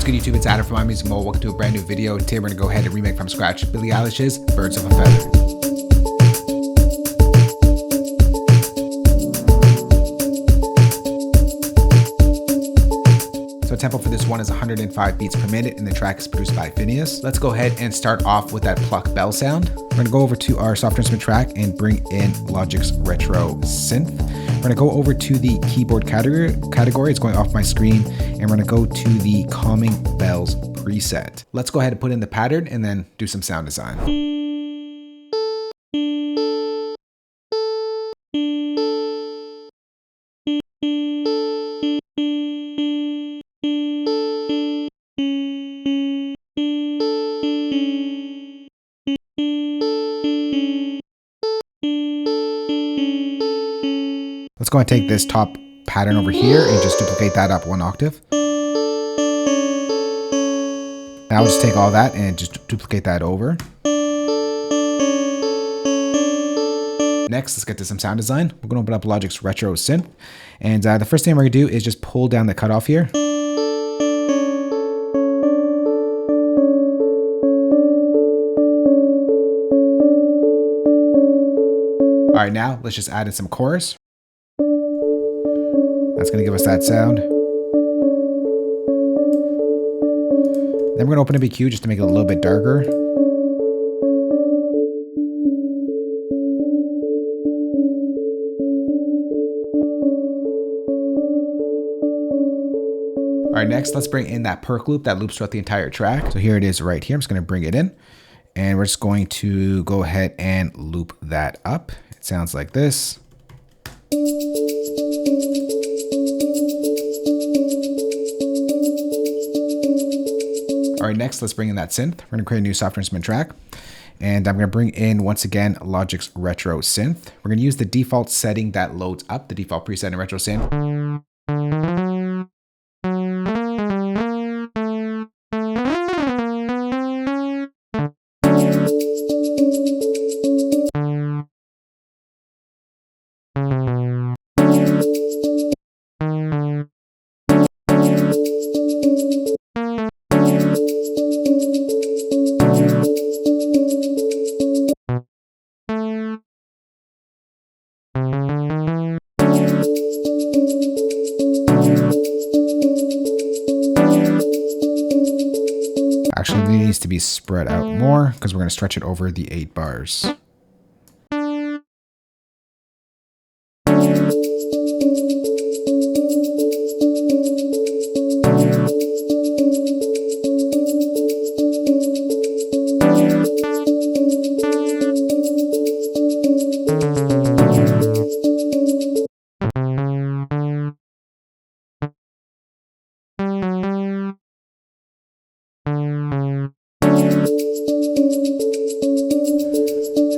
good, YouTube? It's Adam from My Music Mode. Welcome to a brand new video. Today we're going to go ahead and remake from scratch Billie Eilish's Birds of a Feather. So tempo for this one is 105 beats per minute, and the track is produced by Finneas. Let's go ahead and start off with that Pluck bell sound. We're going to go over to our software instrument track and bring in Logic's retro synth. We're going to go over to the keyboard category. It's going off my screen, and we're going to go to the calming bells preset. Let's go ahead and put in the pattern and then do some sound design. Let's go and take this top pattern over here and just duplicate that up one octave. Now I'll just take all that and just duplicate that over. Next, let's get to some sound design. We're going to open up Logic's retro synth. And the first thing we're going to do is just pull down the cutoff here. All right, now let's just add in some chorus. That's going to give us that sound. Then we're going to open up EQ just to make it a little bit darker. All right, next let's bring in that Perc Loop that loops throughout the entire track. So here it is right here. I'm just going to bring it in, and we're just going to go ahead and loop that up. It sounds like this. All right, next, let's bring in that synth. We're going to create a new software instrument track. And I'm going to bring in, once again, Logic's retro synth. We're going to use the default setting that loads up, the default preset in retro synth. Actually, it needs to be spread out more because we're going to stretch it over the 8 bars.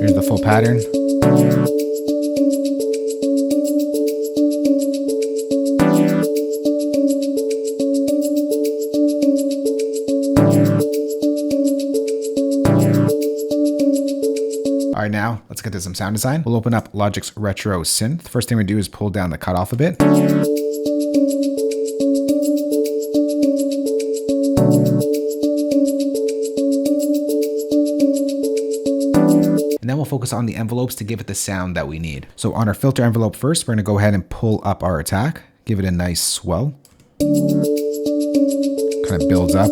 Here's the full pattern. All right, now let's get to some sound design. We'll open up Logic's retro synth. First thing we do is pull down the cutoff a bit. And then we'll focus on the envelopes to give it the sound that we need. So on our filter envelope first, we're going to go ahead and pull up our attack, give it a nice swell. Kind of builds up.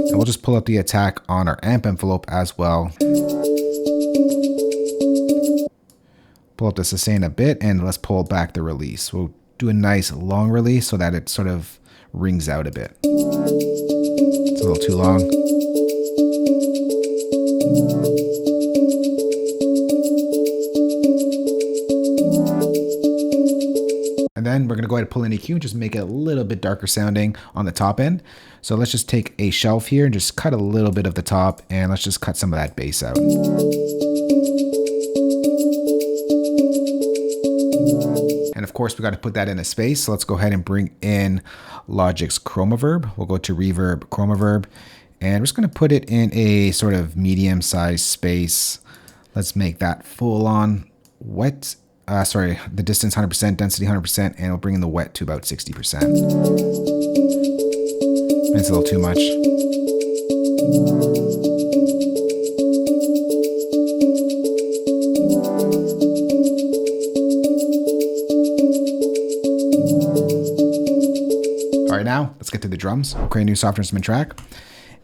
And we'll just pull up the attack on our amp envelope as well. Pull up the sustain a bit, and let's pull back the release. We'll do a nice long release so that it sort of rings out a bit. It's a little too long. And then we're going to go ahead and pull in EQ and just make it a little bit darker sounding on the top end. So let's just take a shelf here and just cut a little bit of the top, and let's just cut some of that bass out. And of course, we got to put that in a space. So let's go ahead and bring in Logic's chroma verb. We'll go to reverb, chroma verb, and we're just going to put it in a sort of medium sized space. Let's make that full on wet the distance 100%, density 100%, and it'll bring in the wet to about 60%. It's a little too much. All right, now let's get to the drums. We'll create a new software instrument track,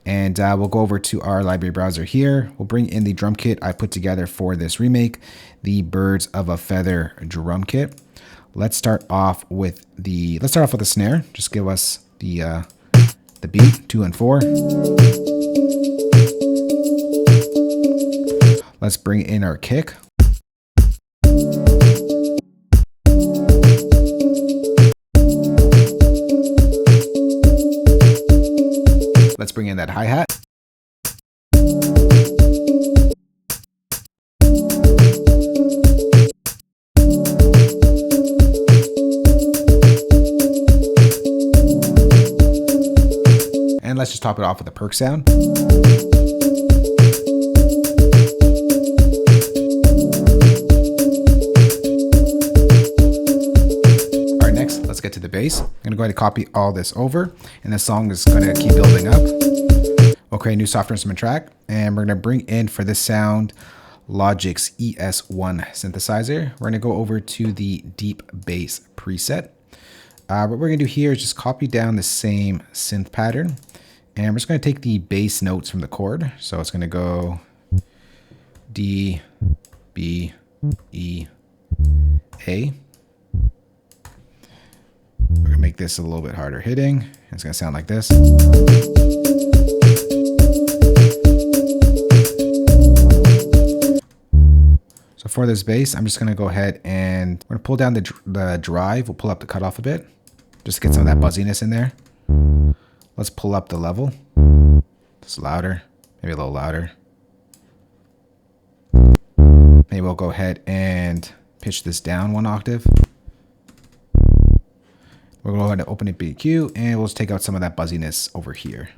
and we'll go over to our library browser here. We'll bring in the drum kit I put together for this remake, the Birds of a Feather drum kit. Let's start off with the snare. Just give us the beat, 2 and 4. Let's bring in our kick. Let's bring in that hi-hat. And let's just top it off with a Perc sound. All right, next, let's get to the bass. I'm gonna go ahead and copy all this over, and the song is gonna keep building up. We'll create a new software instrument track, and we're gonna bring in, for this sound, Logic's ES1 synthesizer. We're gonna go over to the deep bass preset. What we're gonna do here is just copy down the same synth pattern, and we're just gonna take the bass notes from the chord. So it's gonna go D, B, E, A. We're gonna make this a little bit harder hitting. It's gonna sound like this. So for this bass, I'm just gonna go ahead and we're gonna pull down the drive. We'll pull up the cutoff a bit, just to get some of that buzziness in there. Let's pull up the level. It's louder, maybe a little louder. Maybe we'll go ahead and pitch this down 1 octave. We'll go ahead and open a BQ, and we'll just take out some of that buzziness over here.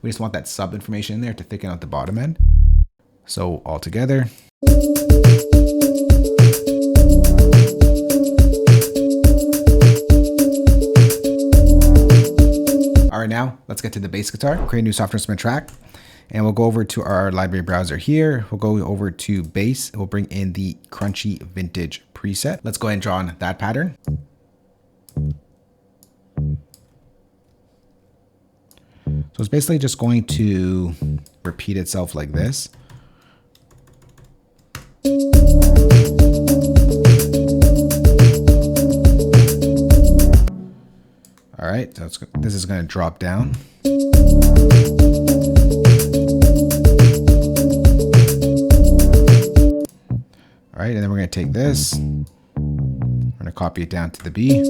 We just want that sub information in there to thicken out the bottom end. So all together. All right, now let's get to the bass guitar. Create a new software instrument track, and we'll go over to our library browser here. We'll go over to bass. We'll bring in the crunchy vintage preset. Let's go ahead and draw on that pattern. So it's basically just going to repeat itself like this. All right, so this is going to drop down. All right, and then we're going to take this. We're going to copy it down to the B.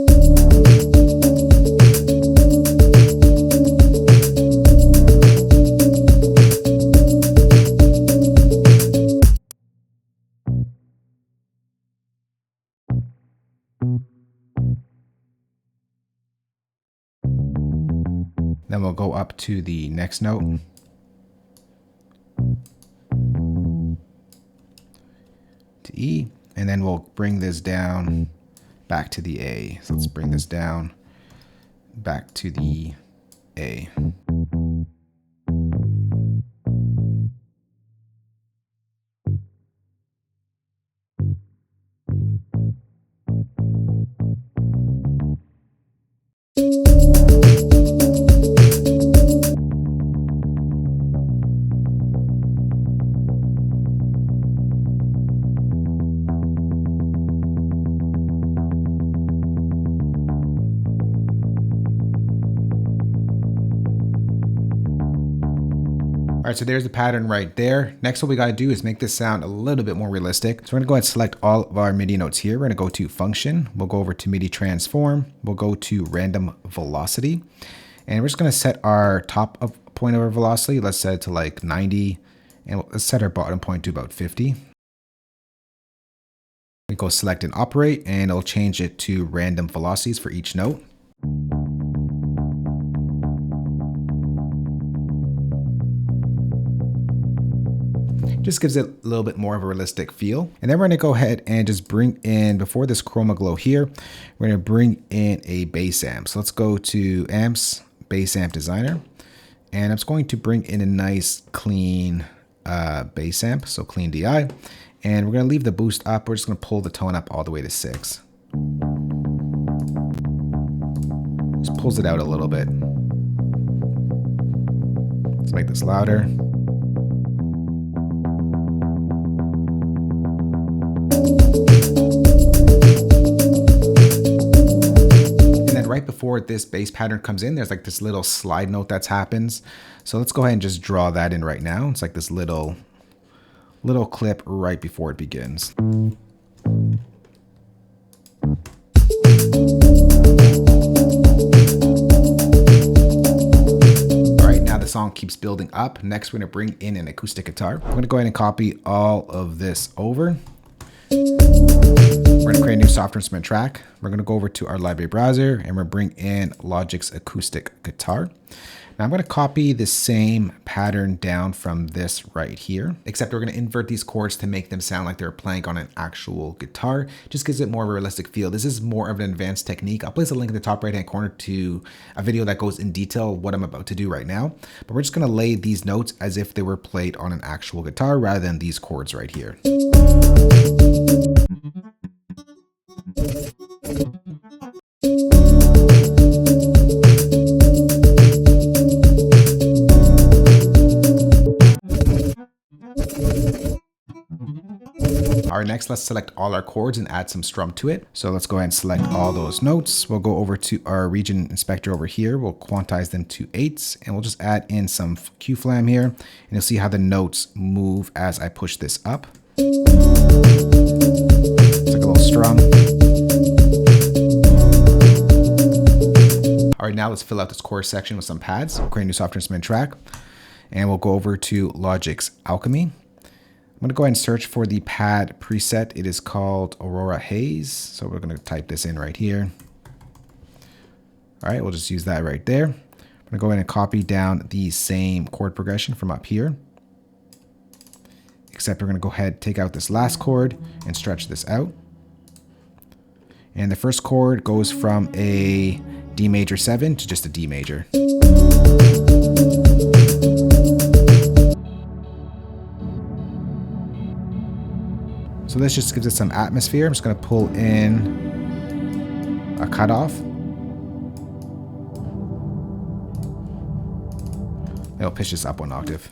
Then we'll go up to the next note. To E, and then we'll bring this down back to the A. So let's bring this down back to the A. All right, so there's the pattern right there. Next, what we got to do is make this sound a little bit more realistic. So we're gonna go ahead and select all of our MIDI notes here. We're gonna go to function. We'll go over to MIDI transform. We'll go to random velocity. And we're just gonna set our top point of our velocity. Let's set it to like 90. And let's set our bottom point to about 50. We go select and operate, and it'll change it to random velocities for each note. Just gives it a little bit more of a realistic feel. And then we're gonna go ahead and just bring in, before this chroma glow here, we're gonna bring in a bass amp. So let's go to amps, bass amp designer. And I'm just going to bring in a nice clean bass amp, so clean DI. And we're gonna leave the boost up. We're just gonna pull the tone up all the way to 6. Just pulls it out a little bit. Let's make this louder. Right before this bass pattern comes in, there's like this little slide note that happens. So let's go ahead and just draw that in right now. It's like this little clip right before it begins. All right, now the song keeps building up. Next, we're gonna bring in an acoustic guitar. I'm gonna go ahead and copy all of this over. We're going to create a new software instrument track. We're going to go over to our library browser and we're going to bring in Logic's acoustic guitar. Now I'm going to copy the same pattern down from this right here, except we're going to invert these chords to make them sound like they're playing on an actual guitar. Just gives it more of a realistic feel. This is more of an advanced technique. I'll place a link in the top right hand corner to a video that goes in detail what I'm about to do right now. But we're just going to lay these notes as if they were played on an actual guitar rather than these chords right here. All right, next let's select all our chords and add some strum to it. So let's go ahead and select all those notes. We'll go over to our region inspector over here. We'll quantize them to 8s and we'll just add in some Q flam here. And you'll see how the notes move as I push this up. It's like a little strum. All right, now let's fill out this chorus section with some pads. We'll create a new software instrument track and we'll go over to Logic's Alchemy. I'm going to go ahead and search for the pad preset. It is called Aurora Haze. So we're going to type this in right here. All right, we'll just use that right there. I'm going to go ahead and copy down the same chord progression from up here. Except we're going to go ahead, take out this last chord and stretch this out. And the first chord goes from a D major 7 to just a D major. So this just gives it some atmosphere. I'm just going to pull in a cutoff. It'll pitch this up 1 octave.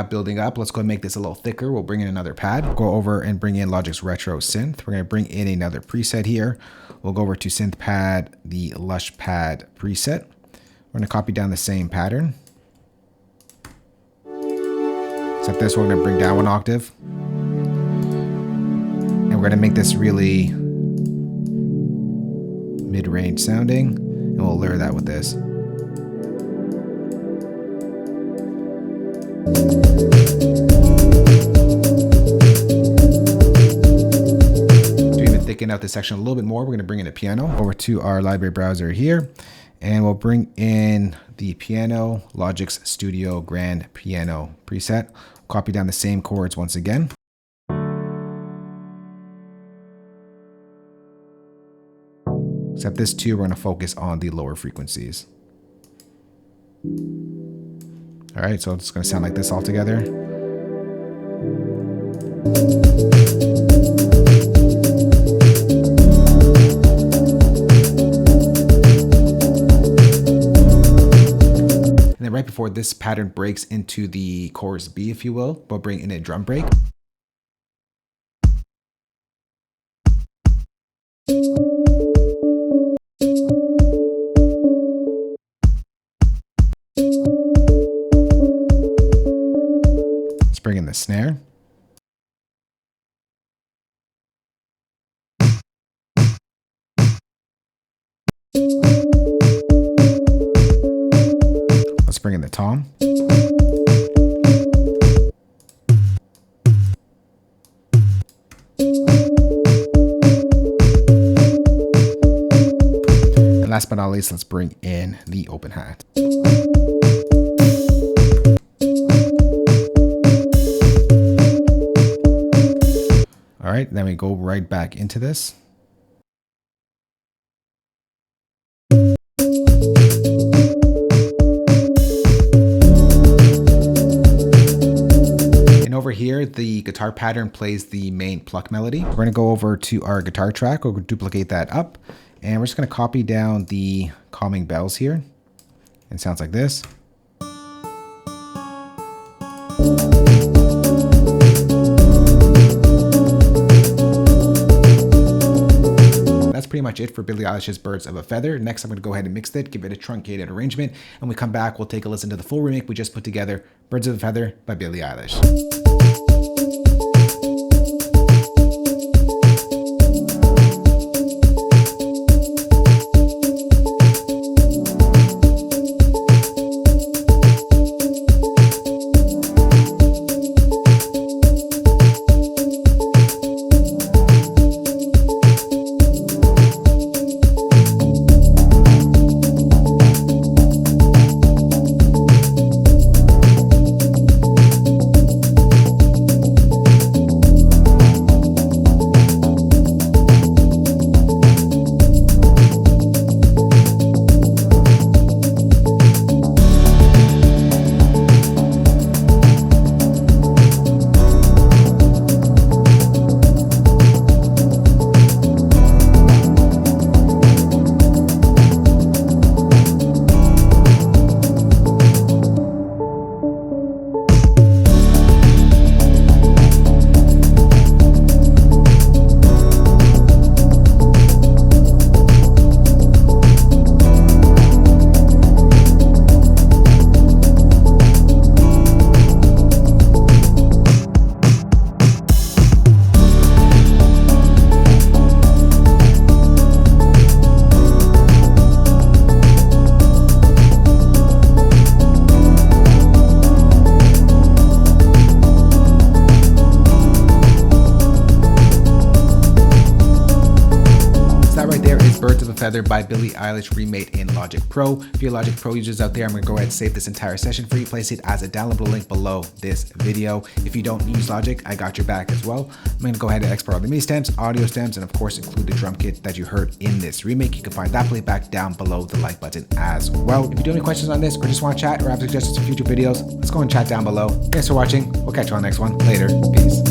Building up. Let's go and make this a little thicker. We'll bring in another pad. Go over and bring in Logic's Retro Synth. We're going to bring in another preset here. We'll go over to Synth Pad, the Lush Pad preset. We're going to copy down the same pattern. Except this, we're going to bring down 1 octave. And we're going to make this really mid-range sounding. And we'll layer that with this. To even thicken out this section a little bit more, we're going to bring in a piano over to our library browser here, and we'll bring in the piano, Logic's Studio Grand Piano preset. Copy down the same chords once again. Except this too, we're going to focus on the lower frequencies. All right, so it's going to sound like this all together. And then right before this pattern breaks into the chorus B, if you will, we'll bring in a drum break. Bring in the snare. Let's bring in the tom. And last but not least, let's bring in the open hat. All right, then we go right back into this. And over here, the guitar pattern plays the main Pluck melody. We're gonna go over to our guitar track. We'll duplicate that up. And we're just gonna copy down the calming bells here. It sounds like this. That's pretty much it for Billie Eilish's Birds of a Feather. Next, I'm going to go ahead and mix it, give it a truncated arrangement, and when we come back, we'll take a listen to the full remake we just put together, Birds of a Feather by Billie Eilish. Birds of a Feather by Billie Eilish remade in Logic Pro. If you're Logic Pro users out there, I'm going to go ahead and save this entire session for you. Place it as a downloadable link below this video. If you don't use Logic, I got your back as well. I'm going to go ahead and export all the MIDI stems, audio stems, and of course include the drum kit that you heard in this remake. You can find that playback down below the like button as well. If you do have any questions on this or just want to chat or have suggestions for future videos, let's go and chat down below. Thanks for watching. We'll catch you on the next one. Later. Peace.